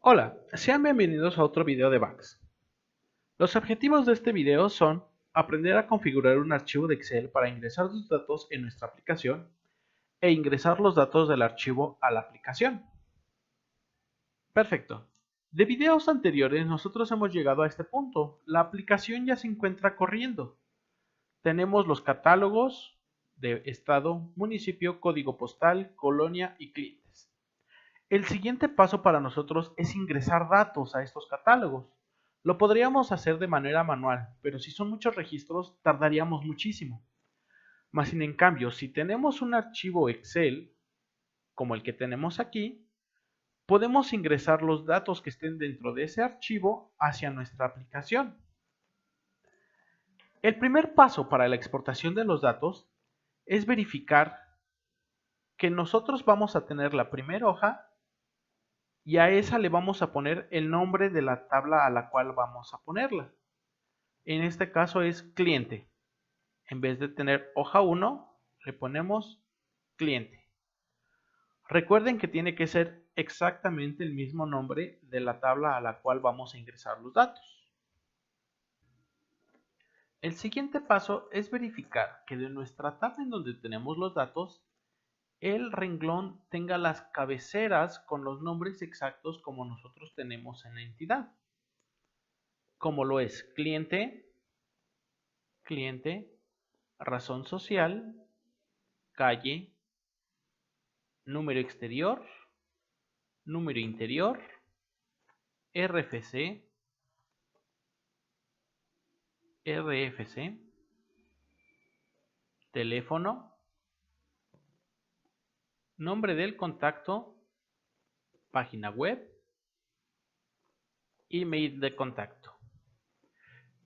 Hola, sean bienvenidos a otro video de Bax. Los objetivos de este video son aprender a configurar un archivo de Excel para ingresar sus datos en nuestra aplicación e ingresar los datos del archivo a la aplicación. Perfecto. De videos anteriores nosotros hemos llegado a este punto. La aplicación ya se encuentra corriendo. Tenemos los catálogos de estado, municipio, código postal, colonia y clientes. El siguiente paso para nosotros es ingresar datos a estos catálogos. Lo podríamos hacer de manera manual, pero si son muchos registros tardaríamos muchísimo. Más sin en cambio, si tenemos un archivo Excel, como el que tenemos aquí, podemos ingresar los datos que estén dentro de ese archivo hacia nuestra aplicación. El primer paso para la exportación de los datos es verificar que nosotros vamos a tener la primera hoja y a esa le vamos a poner el nombre de la tabla a la cual vamos a ponerla. En este caso es cliente. En vez de tener hoja 1, le ponemos cliente. Recuerden que tiene que ser exactamente el mismo nombre de la tabla a la cual vamos a ingresar los datos. El siguiente paso es verificar que de nuestra tabla en donde tenemos los datos, el renglón tenga las cabeceras con los nombres exactos como nosotros tenemos en la entidad. Como lo es cliente, razón social, calle, número exterior, número interior, RFC, teléfono, nombre del contacto, página web, email de contacto.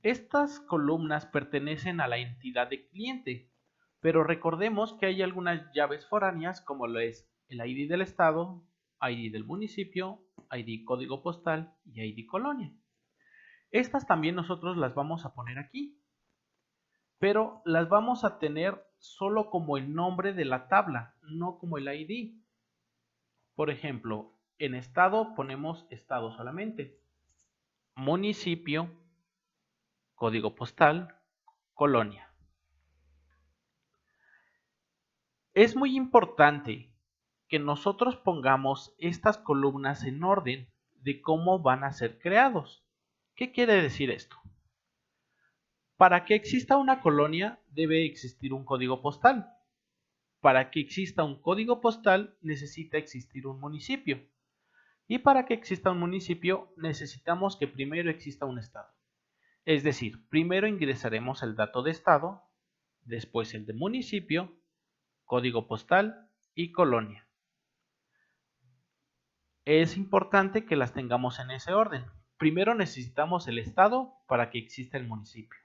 Estas columnas pertenecen a la entidad de cliente, pero recordemos que hay algunas llaves foráneas como lo es el ID del estado, ID del municipio, ID código postal y ID colonia. Estas también nosotros las vamos a poner aquí, pero las vamos a tener solo como el nombre de la tabla, no como el ID. Por ejemplo, en estado ponemos estado solamente, municipio, código postal, colonia. Es muy importante que nosotros pongamos estas columnas en orden de cómo van a ser creados. ¿Qué quiere decir esto? Para que exista una colonia debe existir un código postal. Para que exista un código postal necesita existir un municipio. Y para que exista un municipio necesitamos que primero exista un estado. Es decir, primero ingresaremos el dato de estado, después el de municipio, código postal y colonia. Es importante que las tengamos en ese orden. Primero necesitamos el estado para que exista el municipio.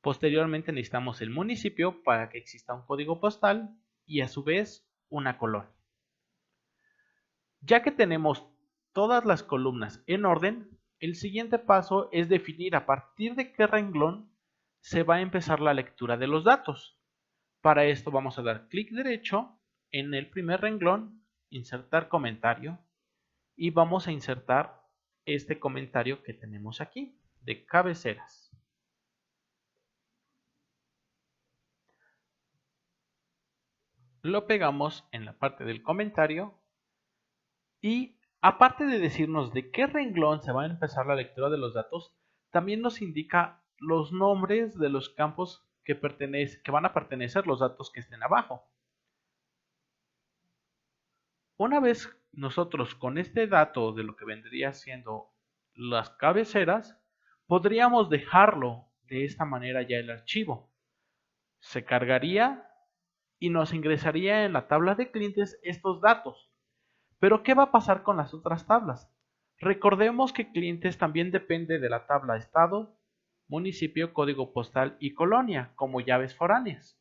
Posteriormente necesitamos el municipio para que exista un código postal y a su vez una colonia. Ya que tenemos todas las columnas en orden, el siguiente paso es definir a partir de qué renglón se va a empezar la lectura de los datos. Para esto vamos a dar clic derecho en el primer renglón, insertar comentario y vamos a insertar este comentario que tenemos aquí de cabeceras. Lo pegamos en la parte del comentario y aparte de decirnos de qué renglón se va a empezar la lectura de los datos, también nos indica los nombres de los campos que van a pertenecer los datos que estén abajo. Una vez nosotros con este dato de lo que vendría siendo las cabeceras, podríamos dejarlo de esta manera ya el archivo. Se cargaría y nos ingresaría en la tabla de clientes estos datos. Pero ¿qué va a pasar con las otras tablas? Recordemos que clientes también depende de la tabla estado, municipio, código postal y colonia como llaves foráneas.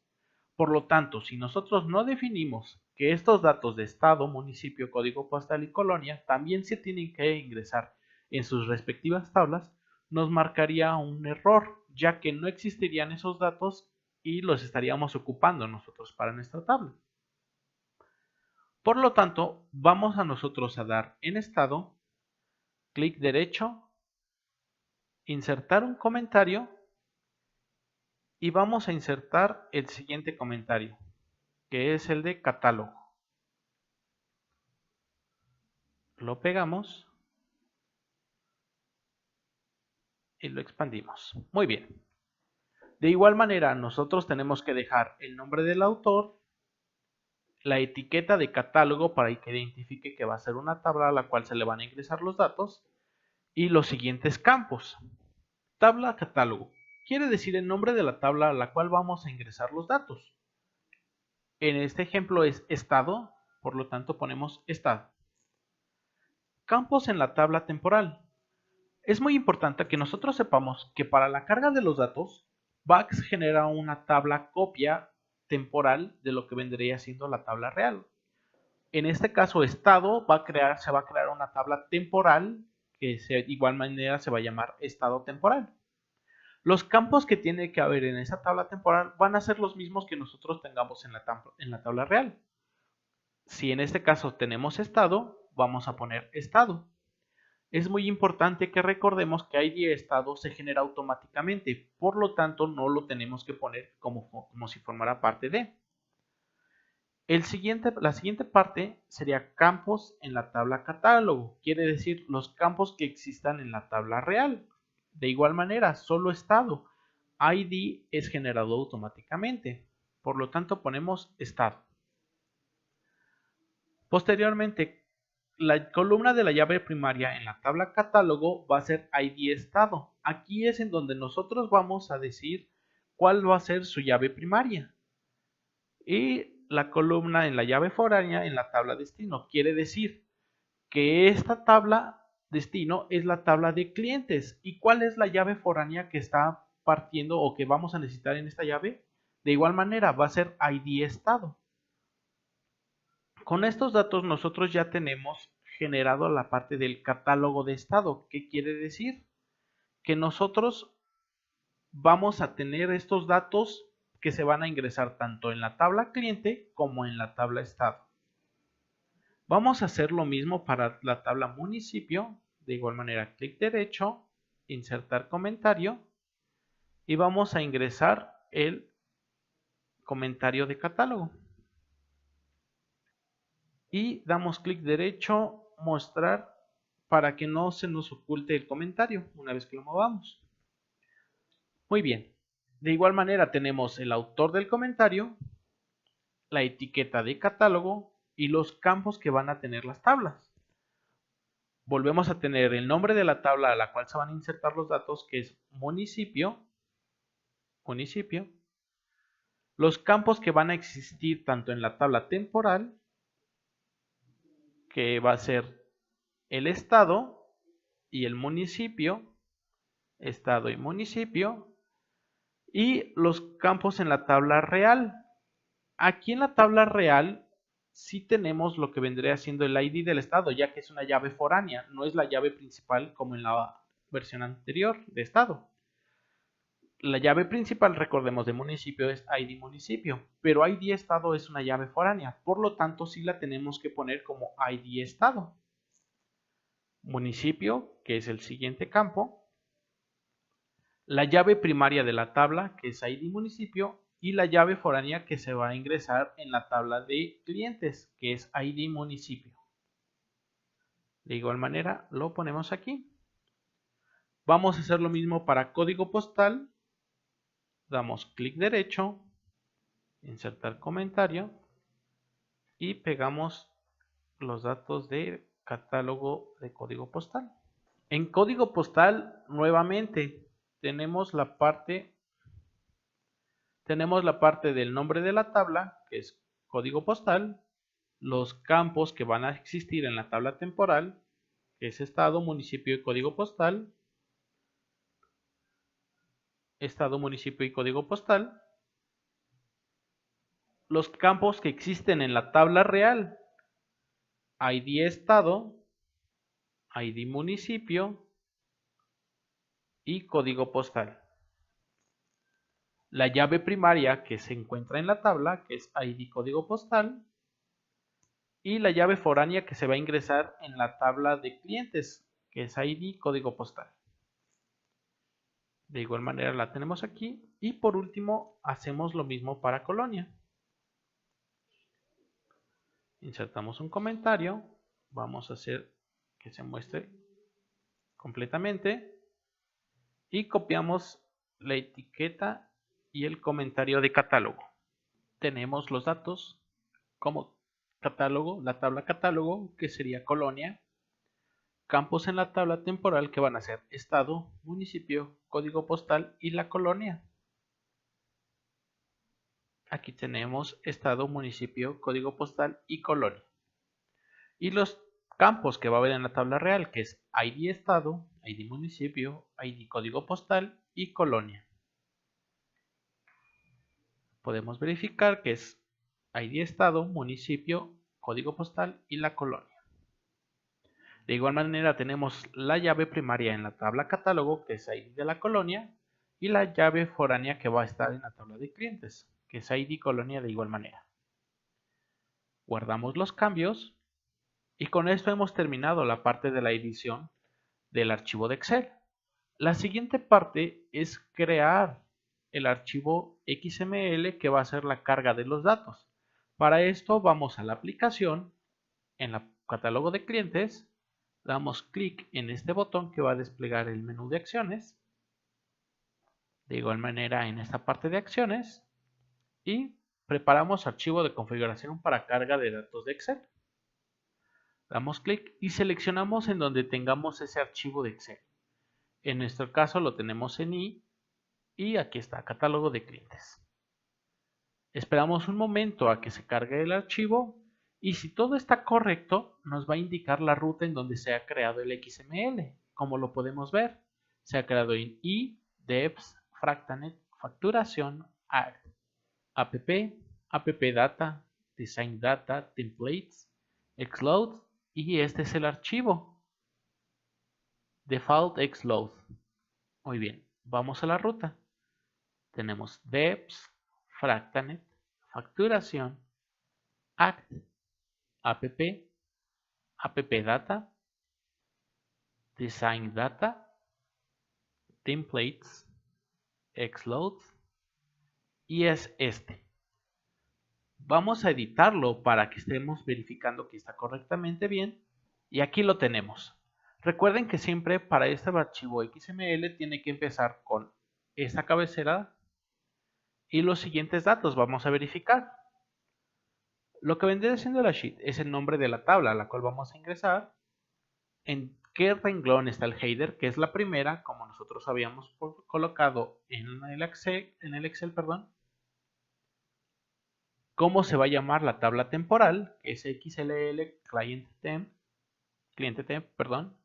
Por lo tanto, si nosotros no definimos que estos datos de estado, municipio, código postal y colonia también se tienen que ingresar en sus respectivas tablas, nos marcaría un error, ya que no existirían esos datos y los estaríamos ocupando nosotros para nuestra tabla. Por lo tanto, vamos a nosotros a dar en estado clic derecho, insertar un comentario y vamos a insertar el siguiente comentario, que es el de catálogo. Lo pegamos y lo expandimos. Muy bien. De igual manera, nosotros tenemos que dejar el nombre del autor, la etiqueta de catálogo para que identifique que va a ser una tabla a la cual se le van a ingresar los datos y los siguientes campos. Tabla catálogo. Quiere decir el nombre de la tabla a la cual vamos a ingresar los datos. En este ejemplo es estado, por lo tanto ponemos estado. Campos en la tabla temporal. Es muy importante que nosotros sepamos que para la carga de los datos, Bax genera una tabla copia temporal de lo que vendría siendo la tabla real. En este caso, estado se va a crear una tabla temporal que de igual manera se va a llamar estado temporal. Los campos que tiene que haber en esa tabla temporal van a ser los mismos que nosotros tengamos en la tabla real. Si en este caso tenemos estado, vamos a poner estado. Es muy importante que recordemos que ID estado se genera automáticamente, por lo tanto no lo tenemos que poner como si formara parte de. La siguiente parte sería campos en la tabla catálogo, quiere decir los campos que existan en la tabla real. De igual manera, solo estado, ID es generado automáticamente, por lo tanto ponemos estado. Posteriormente, la columna de la llave primaria en la tabla catálogo va a ser ID estado. Aquí es en donde nosotros vamos a decir cuál va a ser su llave primaria. Y la columna en la llave foránea en la tabla destino. Quiere decir que esta tabla destino es la tabla de clientes. ¿Y cuál es la llave foránea que está partiendo o que vamos a necesitar en esta llave? De igual manera va a ser ID estado. Con estos datos nosotros ya tenemos generado la parte del catálogo de estado. ¿Qué quiere decir? Que nosotros vamos a tener estos datos que se van a ingresar tanto en la tabla cliente como en la tabla estado. Vamos a hacer lo mismo para la tabla municipio. De igual manera, clic derecho, insertar comentario y vamos a ingresar el comentario de catálogo. Y damos clic derecho, mostrar, para que no se nos oculte el comentario una vez que lo movamos. Muy bien. De igual manera tenemos el autor del comentario, la etiqueta de catálogo y los campos que van a tener las tablas. Volvemos a tener el nombre de la tabla a la cual se van a insertar los datos, que es municipio, los campos que van a existir tanto en la tabla temporal, que va a ser el estado y el municipio, estado y municipio, y los campos en la tabla real. Aquí en la tabla real sí tenemos lo que vendría siendo el ID del estado, ya que es una llave foránea, no es la llave principal como en la versión anterior de estado. La llave principal, recordemos, de municipio es ID municipio, pero ID estado es una llave foránea, por lo tanto sí la tenemos que poner como ID estado. Municipio, que es el siguiente campo, la llave primaria de la tabla, que es ID municipio, y la llave foránea que se va a ingresar en la tabla de clientes, que es ID municipio. De igual manera lo ponemos aquí. Vamos a hacer lo mismo para código postal. Damos clic derecho, insertar comentario y pegamos los datos de catálogo de código postal. En código postal nuevamente tenemos la parte del nombre de la tabla, que es código postal, los campos que van a existir en la tabla temporal, que es estado, municipio y código postal, estado, municipio y código postal, los campos que existen en la tabla real, ID estado, ID municipio y código postal. La llave primaria que se encuentra en la tabla, que es ID código postal, y la llave foránea que se va a ingresar en la tabla de clientes, que es ID, código postal. De igual manera la tenemos aquí. Y por último, hacemos lo mismo para colonia. Insertamos un comentario. Vamos a hacer que se muestre completamente. Y copiamos la etiqueta y el comentario de catálogo. Tenemos los datos como catálogo, la tabla catálogo, que sería colonia. Campos en la tabla temporal, que van a ser estado, municipio, código postal y la colonia. Aquí tenemos estado, municipio, código postal y colonia. Y los campos que va a haber en la tabla real, que es ID estado, ID municipio, ID código postal y colonia. Podemos verificar que es ID estado, municipio, código postal y la colonia. De igual manera tenemos la llave primaria en la tabla catálogo, que es ID de la colonia, y la llave foránea que va a estar en la tabla de clientes, que es ID colonia de igual manera. Guardamos los cambios y con esto hemos terminado la parte de la edición del archivo de Excel. La siguiente parte es crear el archivo XML que va a ser la carga de los datos. Para esto vamos a la aplicación, en el catálogo de clientes, damos clic en este botón que va a desplegar el menú de acciones. De igual manera en esta parte de acciones y preparamos archivo de configuración para carga de datos de Excel. Damos clic y seleccionamos en donde tengamos ese archivo de Excel. En nuestro caso lo tenemos en I y aquí está, catálogo de clientes. Esperamos un momento a que se cargue el archivo y si todo está correcto nos va a indicar la ruta en donde se ha creado el XML. Como lo podemos ver, se ha creado en I, devs, fractanet, facturación, act, app, appdata, design data, templates, xload y este es el archivo default xload. Muy bien, vamos a la ruta. Tenemos devs, fractanet, facturación, act, app, appdata, design data, templates, xload y es este. Vamos a editarlo para que estemos verificando que está correctamente bien y aquí lo tenemos. Recuerden que siempre para este archivo XML tiene que empezar con esta cabecera y los siguientes datos. Vamos a verificar. Lo que vendría siendo la sheet es el nombre de la tabla a la cual vamos a ingresar, en qué renglón está el header, que es la primera, como nosotros habíamos colocado en el Excel, perdón. Cómo se va a llamar la tabla temporal, que es XLL cliente temp, perdón.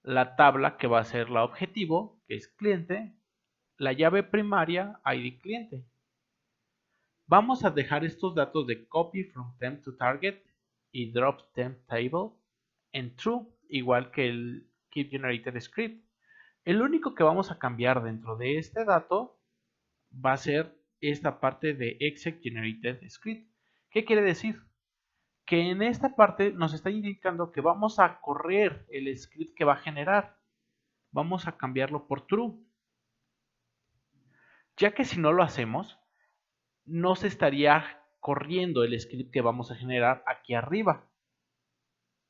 La tabla que va a ser la objetivo, que es cliente. La llave primaria, ID cliente. Vamos a dejar estos datos de copy from temp to target y drop temp table en true, igual que el keep generated script. El único que vamos a cambiar dentro de este dato va a ser esta parte de exec generated script. ¿Qué quiere decir? Que en esta parte nos está indicando que vamos a correr el script que va a generar. Vamos a cambiarlo por true. Ya que si no lo hacemos, no se estaría corriendo el script que vamos a generar aquí arriba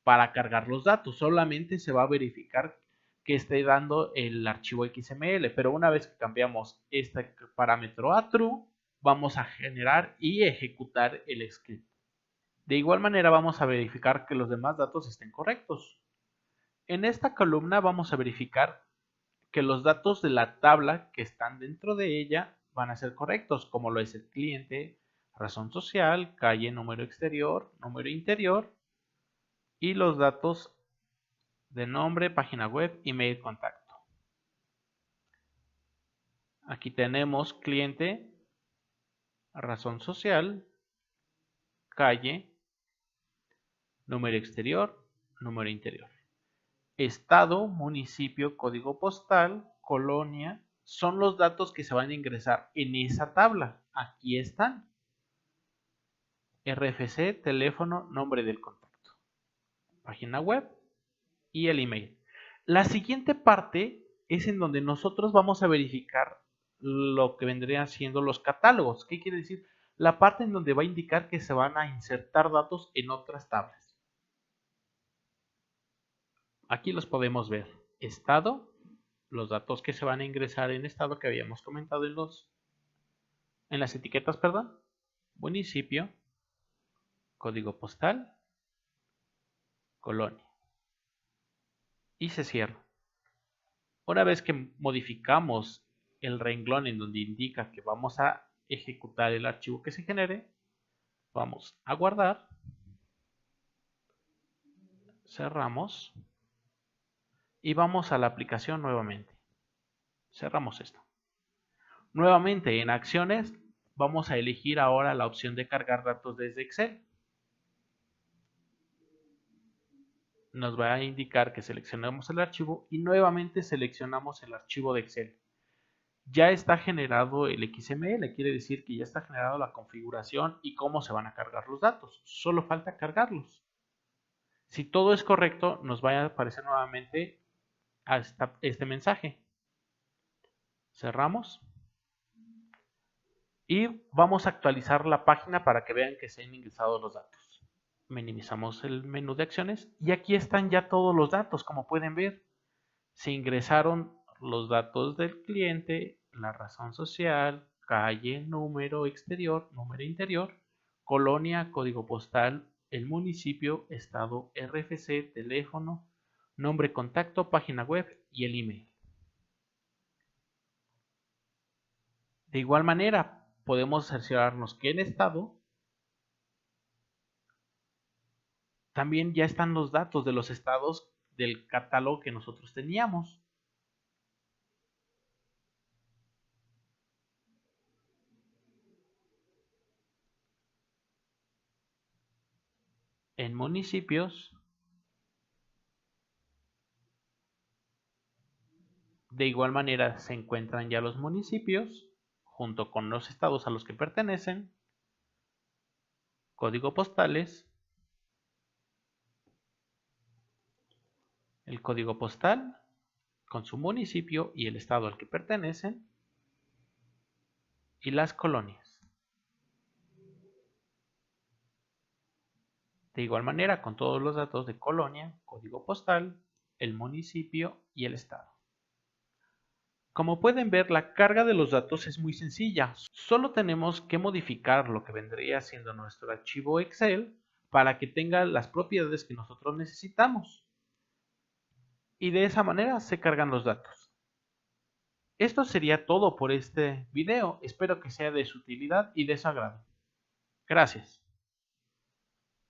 para cargar los datos. Solamente se va a verificar que esté dando el archivo XML. Pero una vez que cambiamos este parámetro a true, vamos a generar y ejecutar el script. De igual manera vamos a verificar que los demás datos estén correctos. En esta columna vamos a verificar que los datos de la tabla que están dentro de ella van a ser correctos, como lo es el cliente, razón social, calle, número exterior, número interior y los datos de nombre, página web, email, contacto. Aquí tenemos cliente, razón social, calle, número exterior, número interior. Estado, municipio, código postal, colonia, son los datos que se van a ingresar en esa tabla. Aquí están. RFC, teléfono, nombre del contacto, página web y el email. La siguiente parte es en donde nosotros vamos a verificar lo que vendrían siendo los catálogos. ¿Qué quiere decir? La parte en donde va a indicar que se van a insertar datos en otras tablas. Aquí los podemos ver. Estado, los datos que se van a ingresar en estado que habíamos comentado en las etiquetas, perdón. Municipio, código postal, colonia. Y se cierra. Una vez que modificamos el renglón en donde indica que vamos a ejecutar el archivo que se genere, vamos a guardar, cerramos y vamos a la aplicación nuevamente. Cerramos esto. Nuevamente en acciones vamos a elegir ahora la opción de cargar datos desde Excel. Nos va a indicar que seleccionemos el archivo y nuevamente seleccionamos el archivo de Excel. Ya está generado el XML, quiere decir que ya está generada la configuración y cómo se van a cargar los datos. Solo falta cargarlos. Si todo es correcto, nos va a aparecer nuevamente este mensaje. Cerramos. Y vamos a actualizar la página para que vean que se han ingresado los datos. Minimizamos el menú de acciones y aquí están ya todos los datos, como pueden ver. Se ingresaron los datos del cliente, la razón social, calle, número exterior, número interior, colonia, código postal, el municipio, estado, RFC, teléfono, nombre, contacto, página web y el email. De igual manera, podemos cerciorarnos que en estado también ya están los datos de los estados del catálogo que nosotros teníamos. En municipios, de igual manera se encuentran ya los municipios junto con los estados a los que pertenecen, código postales, el código postal con su municipio y el estado al que pertenecen, y las colonias. De igual manera con todos los datos de colonia, código postal, el municipio y el estado. Como pueden ver, la carga de los datos es muy sencilla. Solo tenemos que modificar lo que vendría siendo nuestro archivo Excel para que tenga las propiedades que nosotros necesitamos. Y de esa manera se cargan los datos. Esto sería todo por este video. Espero que sea de su utilidad y de su agrado. Gracias.